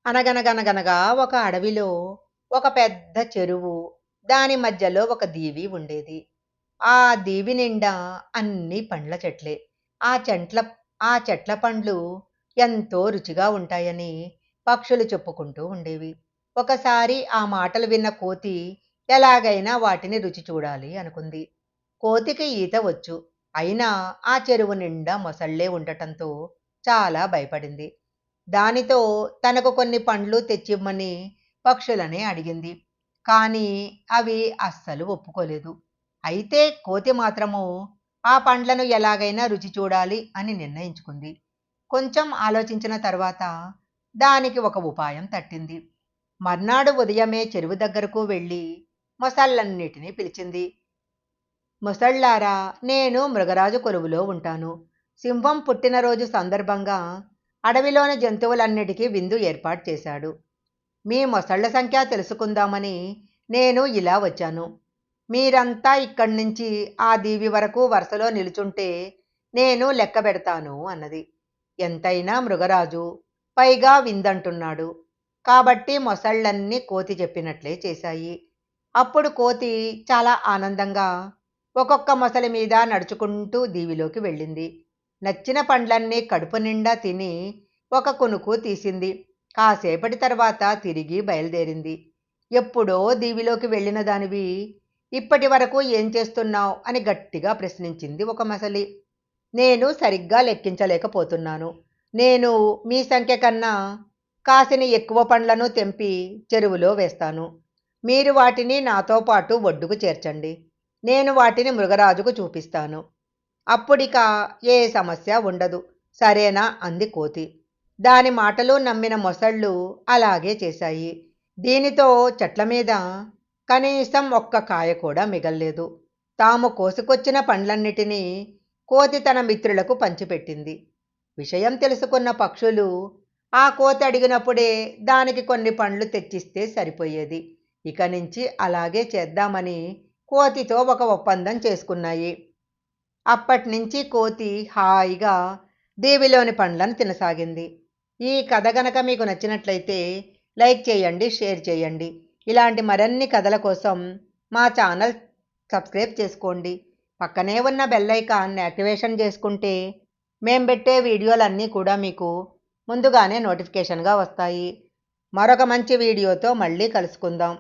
అనగనగనగనగా ఒక అడవిలో ఒక పెద్ద చెరువు, దాని మధ్యలో ఒక దీవి ఉండేది. ఆ దీవి నిండా అన్నీ పండ్ల చెట్లే. ఆ చెంట్ల ఆ చెట్ల పండ్లు ఎంతో రుచిగా ఉంటాయని పక్షులు చెప్పుకుంటూ ఉండేవి. ఒకసారి ఆ మాటలు విన్న కోతి ఎలాగైనా వాటిని రుచి చూడాలి అనుకుంది. కోతికి ఈత వచ్చు. అయినా ఆ చెరువు నిండా మొసళ్ళే ఉండటంతో చాలా భయపడింది. దానితో తనకు కొన్ని పండ్లు తెచ్చిమ్మని పక్షులని అడిగింది. కానీ అవి అస్సలు ఒప్పుకోలేదు. అయితే కోతి మాత్రము ఆ పండ్లను ఎలాగైనా రుచి చూడాలి అని నిర్ణయించుకుంది. కొంచెం ఆలోచించిన తర్వాత దానికి ఒక ఉపాయం తట్టింది. మర్నాడు ఉదయమే చెరువు దగ్గరకు వెళ్ళి మొసళ్ళన్నిటినీ పిలిచింది. మొసళ్ళారా, నేను మృగరాజు కొలువులో ఉంటాను. సింహం పుట్టినరోజు సందర్భంగా అడవిలోని జంతువులన్నిటికీ విందు ఏర్పాటు చేశాడు. మీ మొసళ్ళ సంఖ్య తెలుసుకుందామని నేను ఇలా వచ్చాను. మీరంతా ఇక్కడి నుంచి ఆ దీవి వరకు వరుసలో నిలుచుంటే నేను లెక్క పెడతాను అన్నది. ఎంతైనా మృగరాజు, పైగా విందంటున్నాడు. కాబట్టి మొసళ్ళన్నీ కోతి చెప్పినట్లే చేశాయి. అప్పుడు కోతి చాలా ఆనందంగా ఒక్కొక్క మొసలి మీద నడుచుకుంటూ దీవిలోకి వెళ్ళింది. నచ్చిన పండ్లన్నీ కడుపు నిండా తిని ఒక కునుకు తీసింది. కాసేపటి తర్వాత తిరిగి బయలుదేరింది. ఎప్పుడో దీవిలోకి వెళ్ళిన దానివి ఇప్పటి వరకు ఏం చేస్తున్నావు అని గట్టిగా ప్రశ్నించింది ఒక మొసలి. నేను సరిగ్గా లెక్కించలేకపోతున్నాను. నేను మీ సంఖ్య కన్నా కాసిని ఎక్కువ పండ్లను తెంపి చెరువులో వేస్తాను. మీరు వాటిని నాతో పాటు ఒడ్డుకు చేర్చండి. నేను వాటిని మృగరాజుకు చూపిస్తాను. అప్పుడిక ఏ సమస్య ఉండదు. సరేనా అంది కోతి. దాని మాటలు నమ్మిన మొసళ్ళు అలాగే చేశాయి. దీనితో చెట్ల మీద కనీసం ఒక్క కాయ కూడా మిగల్లేదు. తాము కోసుకొచ్చిన పండ్లన్నిటినీ కోతి తన మిత్రులకు పంచిపెట్టింది. విషయం తెలుసుకున్న పక్షులు ఆ కోతి అడిగినప్పుడే దానికి కొన్ని పండ్లు తెచ్చిస్తే సరిపోయేది. ఇక నుంచి అలాగే చేద్దామని కోతితో ఒక ఒప్పందం చేసుకున్నాయి. అప్పట్నుంచి కోతి హాయిగా దీవిలోని పండ్లను తినసాగింది. ఈ కథ గనక మీకు నచ్చినట్లయితే లైక్ చేయండి, షేర్ చేయండి. ఇలాంటి మరిన్ని కథల కోసం మా ఛానల్ సబ్స్క్రైబ్ చేసుకోండి. పక్కనే ఉన్న బెల్ ఐకాన్ని యాక్టివేషన్ చేసుకుంటే మేము పెట్టే వీడియోలన్నీ కూడా మీకు ముందుగానే నోటిఫికేషన్గా వస్తాయి. మరొక మంచి వీడియోతో మళ్ళీ కలుసుకుందాం.